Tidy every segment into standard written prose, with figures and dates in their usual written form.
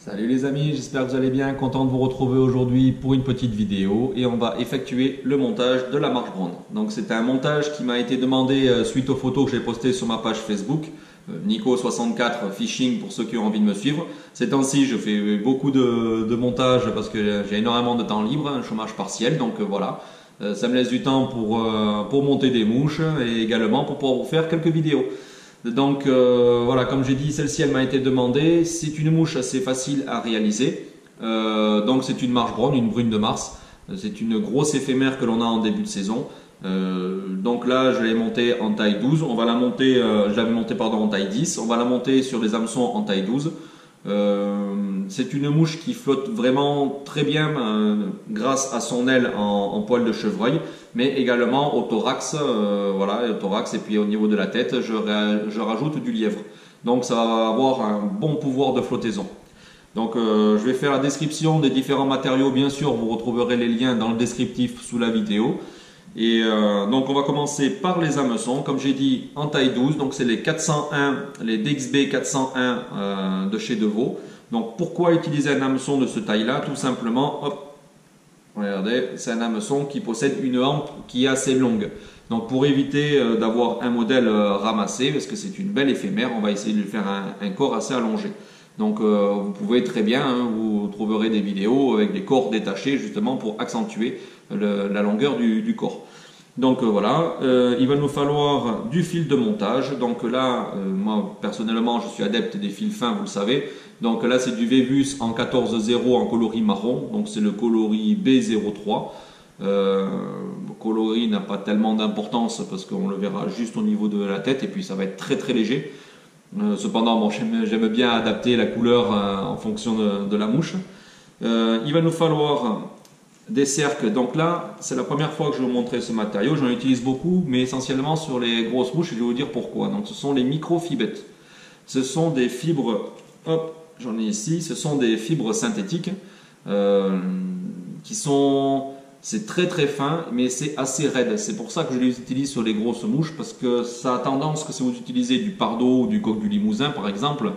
Salut les amis, j'espère que vous allez bien, content de vous retrouver aujourd'hui pour une petite vidéo et on va effectuer le montage de la marche Brown. Donc c'est un montage qui m'a été demandé suite aux photos que j'ai postées sur ma page Facebook, Nico64 Fishing pour ceux qui ont envie de me suivre. Ces temps-ci je fais beaucoup de montage parce que j'ai énormément de temps libre, un chômage partiel, donc voilà. Ça me laisse du temps pour monter des mouches et également pour pouvoir vous faire quelques vidéos. Donc voilà, comme j'ai dit, celle-ci elle m'a été demandée. C'est une mouche assez facile à réaliser. Donc c'est une marche Brown, une brune de Mars. C'est une grosse éphémère que l'on a en début de saison. Donc là je l'ai montée en taille 12. On va la monter, je l'avais montée pardon, en taille 10. On va la monter sur les hameçons en taille 12. C'est une mouche qui flotte vraiment très bien grâce à son aile en poil de chevreuil, mais également au thorax, voilà, au thorax, et puis au niveau de la tête, je rajoute du lièvre. Donc ça va avoir un bon pouvoir de flottaison. Donc je vais faire la description des différents matériaux, bien sûr, vous retrouverez les liens dans le descriptif sous la vidéo. Et donc on va commencer par les hameçons, comme j'ai dit en taille 12, donc c'est les 401, les DXB 401 de chez Devaux. Donc pourquoi utiliser un hameçon de ce taille là? Tout simplement, hop, regardez, c'est un hameçon qui possède une hampe qui est assez longue. Donc pour éviter d'avoir un modèle ramassé, parce que c'est une belle éphémère, on va essayer de lui faire un corps assez allongé. Donc vous pouvez très bien, vous trouverez des vidéos avec des corps détachés justement pour accentuer la longueur du corps. Donc voilà, il va nous falloir du fil de montage. Donc là, moi personnellement je suis adepte des fils fins, vous le savez. Donc là c'est du Vevus en 14-0 en coloris marron, donc c'est le coloris B03. Le coloris n'a pas tellement d'importance parce qu'on le verra juste au niveau de la tête et puis ça va être très très léger. Cependant, bon, j'aime bien adapter la couleur en fonction de la mouche. Il va nous falloir des cercles. Donc là, c'est la première fois que je vais vous montrer ce matériau. J'en utilise beaucoup, mais essentiellement sur les grosses mouches. Et je vais vous dire pourquoi. Donc, ce sont les microfibettes. Ce sont des fibres. Hop, j'en ai ici. Ce sont des fibres synthétiques qui sont. C'est très très fin, mais c'est assez raide. C'est pour ça que je les utilise sur les grosses mouches, parce que ça a tendance que si vous utilisez du pardot ou du coq du Limousin par exemple,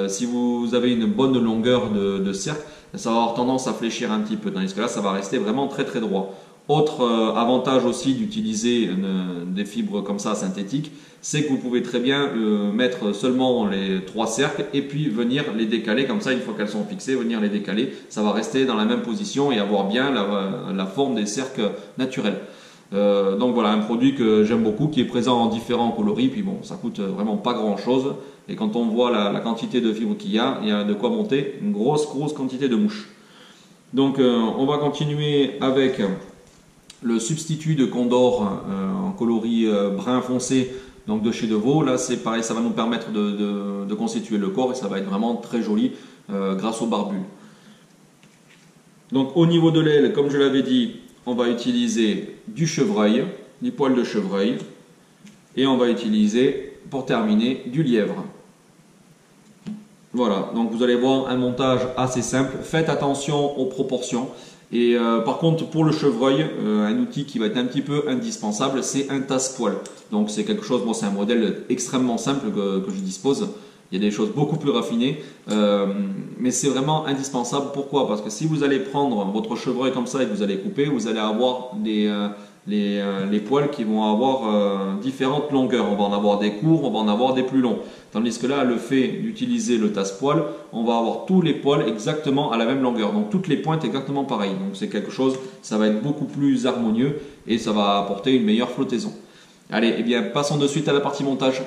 si vous avez une bonne longueur de cercle, ça va avoir tendance à fléchir un petit peu, tandis que là ça va rester vraiment très très droit. Autre avantage aussi d'utiliser des fibres comme ça synthétiques, c'est que vous pouvez très bien mettre seulement les 3 cercles et puis venir les décaler comme ça, une fois qu'elles sont fixées, venir les décaler, ça va rester dans la même position et avoir bien la forme des cercles naturels. Donc voilà, un produit que j'aime beaucoup, qui est présent en différents coloris, puis bon, ça coûte vraiment pas grand chose, et quand on voit la quantité de fibres qu'il y a de quoi monter une grosse quantité de mouches. Donc on va continuer avec le substitut de Condor en coloris brun foncé, donc de chez Devaux. Là c'est pareil, ça va nous permettre de constituer le corps et ça va être vraiment très joli grâce aux barbules. Donc au niveau de l'aile, comme je l'avais dit, on va utiliser du chevreuil, du poil de chevreuil, et on va utiliser pour terminer du lièvre. Voilà, donc vous allez voir un montage assez simple. Faites attention aux proportions. Et par contre, pour le chevreuil, un outil qui va être un petit peu indispensable, c'est un tasse-poil. Donc c'est quelque chose, bon, c'est un modèle extrêmement simple que je dispose. Il y a des choses beaucoup plus raffinées, mais c'est vraiment indispensable. Pourquoi? Parce que si vous allez prendre votre chevreuil comme ça et que vous allez couper, vous allez avoir les poils qui vont avoir différentes longueurs. On va en avoir des courts, on va en avoir des plus longs. Tandis que là, le fait d'utiliser le tasse-poil, on va avoir tous les poils exactement à la même longueur. Donc toutes les pointes exactement pareilles. Donc c'est quelque chose, ça va être beaucoup plus harmonieux et ça va apporter une meilleure flottaison. Allez, eh bien passons de suite à la partie montage.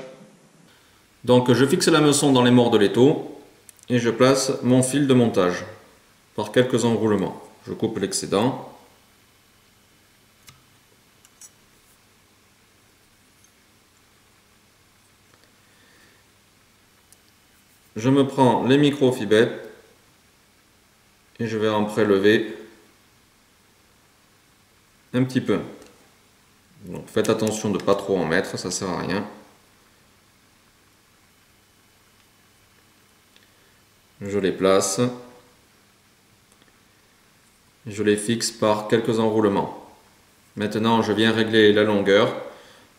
Donc je fixe l'hameçon dans les morts de l'étau et je place mon fil de montage par quelques enroulements. Je coupe l'excédent. Je me prends les microfibettes et je vais en prélever un petit peu. Donc faites attention de ne pas trop en mettre, ça sert à rien. Je les place. Je les fixe par quelques enroulements. Maintenant je viens régler la longueur.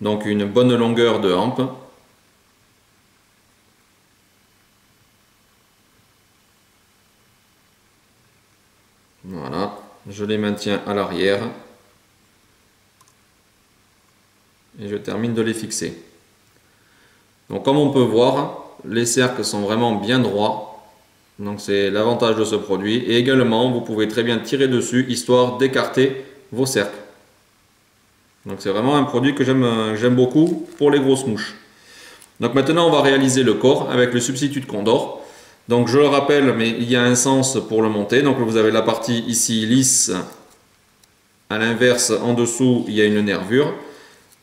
Donc une bonne longueur de hampe. je les maintiens à l'arrière et je termine de les fixer. Donc comme on peut voir, les cercles sont vraiment bien droits, donc c'est l'avantage de ce produit, et également vous pouvez très bien tirer dessus histoire d'écarter vos cercles. Donc c'est vraiment un produit que j'aime beaucoup pour les grosses mouches. Donc maintenant on va réaliser le corps avec le substitut de Condor. Donc je le rappelle, mais il y a un sens pour le monter. Donc vous avez la partie ici lisse, à l'inverse en dessous il y a une nervure.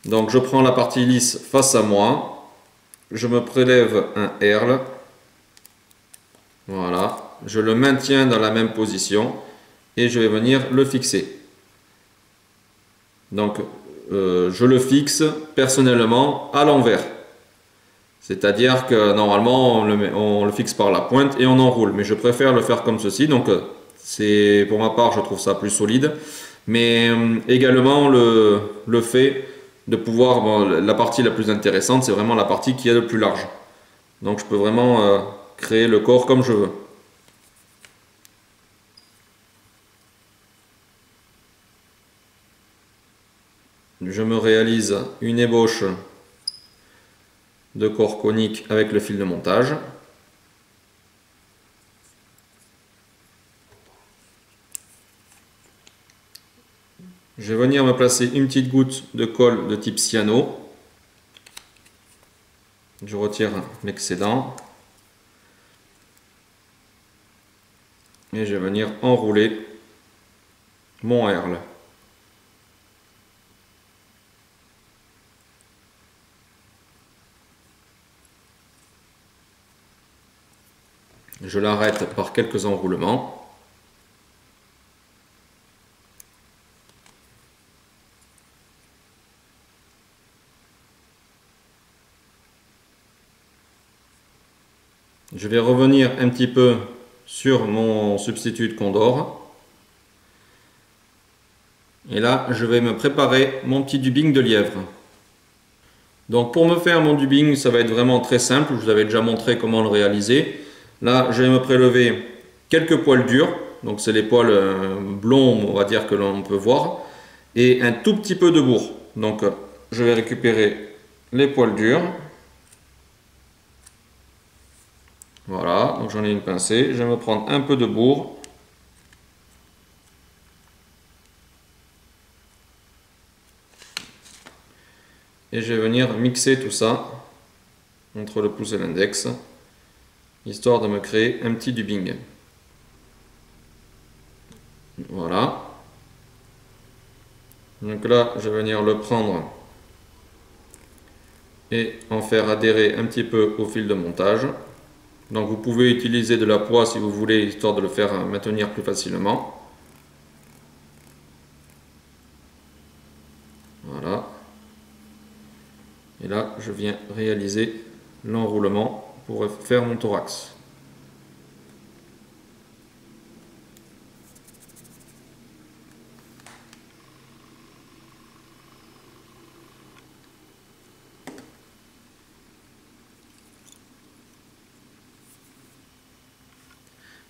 Donc je prends la partie lisse face à moi, je me prélève un herle, voilà, je le maintiens dans la même position et je vais venir le fixer. Donc je le fixe personnellement à l'envers. C'est-à-dire que normalement on le fixe par la pointe et on enroule. Mais je préfère le faire comme ceci. Donc pour ma part je trouve ça plus solide. Mais également le fait de pouvoir, bon, la partie la plus intéressante c'est vraiment la partie qui est le plus large. Donc je peux vraiment créer le corps comme je veux. Je me réalise une ébauche de corps conique avec le fil de montage. Je vais venir me placer une petite goutte de colle de type cyano. Je retire l'excédent. Et je vais venir enrouler mon herle. Je l'arrête par quelques enroulements. Je vais revenir un petit peu sur mon substitut de Condor. Et là, je vais me préparer mon petit dubbing de lièvre. Donc pour me faire mon dubbing, ça va être vraiment très simple. Je vous avais déjà montré comment le réaliser. Là, je vais me prélever quelques poils durs. Donc c'est les poils blonds, on va dire, que l'on peut voir. Et un tout petit peu de bourre. Donc je vais récupérer les poils durs. Voilà, donc j'en ai une pincée. Je vais me prendre un peu de bourre. Et je vais venir mixer tout ça entre le pouce et l'index, histoire de me créer un petit dubbing. Voilà. Donc là, je vais venir le prendre et en faire adhérer un petit peu au fil de montage. Donc vous pouvez utiliser de la poix si vous voulez, histoire de le faire maintenir plus facilement. Voilà. Et là, je viens réaliser l'enroulement pour faire mon thorax.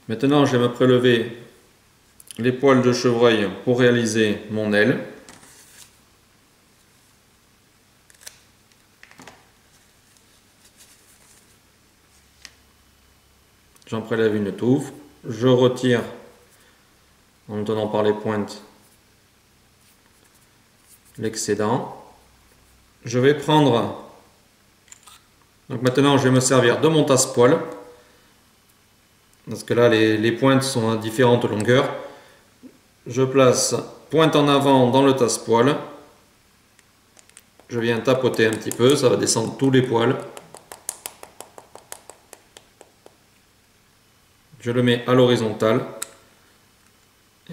Maintenant, je vais me prélever les poils de chevreuil pour réaliser mon aile. J'en prélève une touffe, je retire en me tenant par les pointes l'excédent. Je vais prendre, donc maintenant je vais me servir de mon tasse-poil, parce que là les pointes sont à différentes longueurs. Je place pointe en avant dans le tasse-poil, je viens tapoter un petit peu, ça va descendre tous les poils. Je le mets à l'horizontale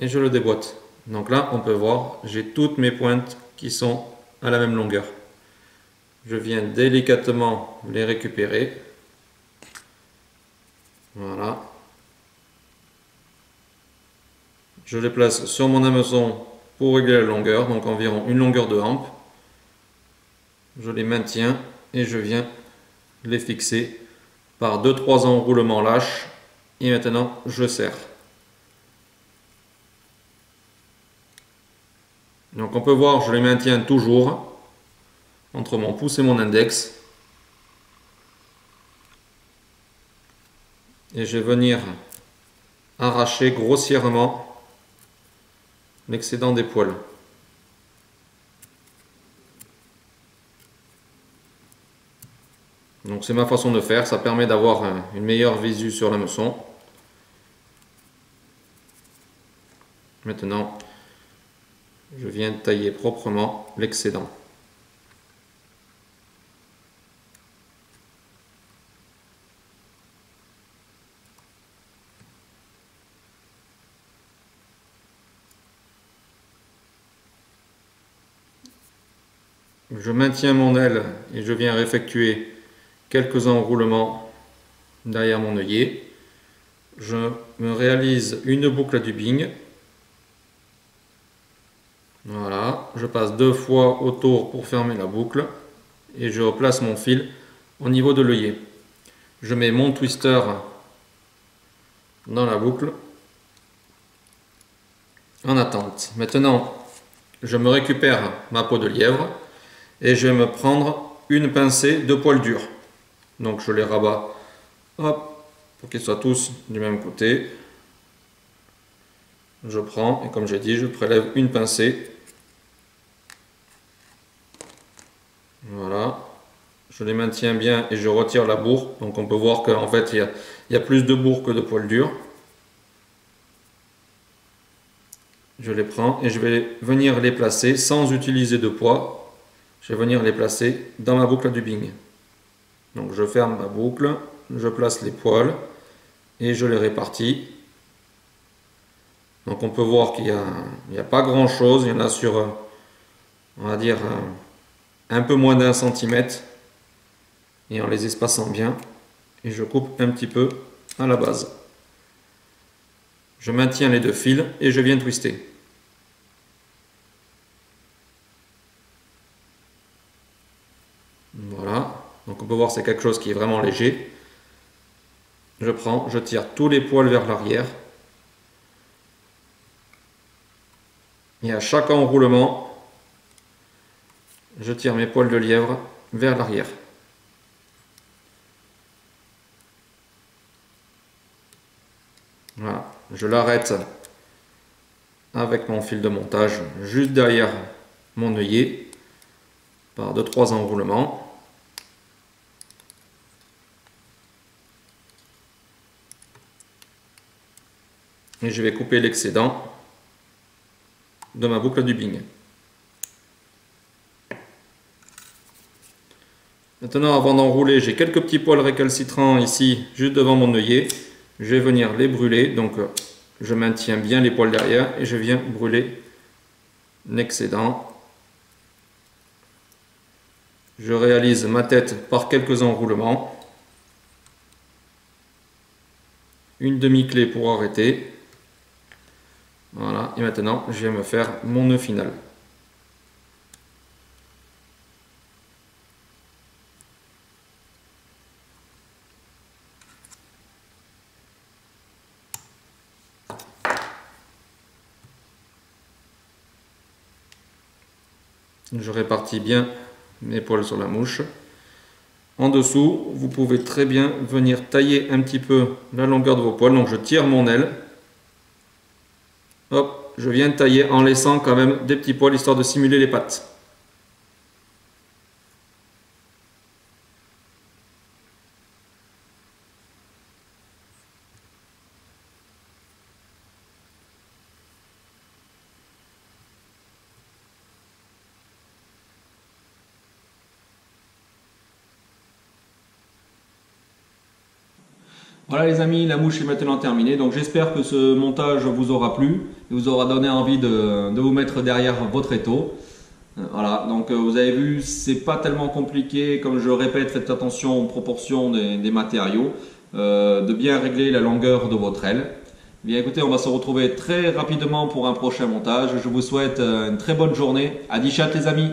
et je le déboîte. Donc là, on peut voir, j'ai toutes mes pointes qui sont à la même longueur. Je viens délicatement les récupérer. Voilà. Je les place sur mon hameçon pour régler la longueur, donc environ une longueur de hampe. Je les maintiens et je viens les fixer par 2-3 enroulements lâches. Et maintenant, je serre. Donc on peut voir, je les maintiens toujours entre mon pouce et mon index. Et je vais venir arracher grossièrement l'excédent des poils. Donc c'est ma façon de faire, ça permet d'avoir une meilleure visu sur la hameçon. Maintenant, je viens tailler proprement l'excédent. Je maintiens mon aile et je viens effectuer quelques enroulements derrière mon œillet. Je me réalise une boucle à dubbing. Voilà, je passe 2 fois autour pour fermer la boucle et je replace mon fil au niveau de l'œillet. Je mets mon twister dans la boucle en attente. Maintenant, je me récupère ma peau de lièvre et je vais me prendre une pincée de poils durs. Donc je les rabats, hop, pour qu'ils soient tous du même côté. Je prends et comme j'ai dit, je prélève une pincée. Voilà, je les maintiens bien et je retire la bourre. Donc on peut voir qu'en fait il y a plus de bourre que de poils durs. Je les prends et je vais venir les placer sans utiliser de poids. Je vais venir les placer dans ma boucle à dubbing. Donc je ferme ma boucle, je place les poils et je les répartis. Donc on peut voir qu'il n'y a pas grand chose, il y en a sur, on va dire, un peu moins d'1 centimètre. Et en les espaçant bien, et je coupe un petit peu à la base. Je maintiens les 2 fils et je viens twister. Voilà, donc on peut voir c'est quelque chose qui est vraiment léger. Je prends, je tire tous les poils vers l'arrière. Et à chaque enroulement, je tire mes poils de lièvre vers l'arrière. Voilà, je l'arrête avec mon fil de montage juste derrière mon œillet par 2-3 enroulements. Et je vais couper l'excédent de ma boucle à dubbing. Maintenant, avant d'enrouler, j'ai quelques petits poils récalcitrants ici, juste devant mon œillet. Je vais venir les brûler, donc je maintiens bien les poils derrière et je viens brûler l'excédent. Je réalise ma tête par quelques enroulements. Une demi-clé pour arrêter. Voilà, et maintenant je vais me faire mon nœud final. Je répartis bien mes poils sur la mouche. En dessous, vous pouvez très bien venir tailler un petit peu la longueur de vos poils. Donc je tire mon aile. Hop, je viens tailler en laissant quand même des petits poils histoire de simuler les pattes. Voilà les amis, la mouche est maintenant terminée. Donc j'espère que ce montage vous aura plu et vous aura donné envie de vous mettre derrière votre étau. Voilà, donc vous avez vu, c'est pas tellement compliqué. Comme je le répète, faites attention aux proportions des matériaux, de bien régler la longueur de votre aile. Bien écoutez, on va se retrouver très rapidement pour un prochain montage. Je vous souhaite une très bonne journée. À 10 chats les amis.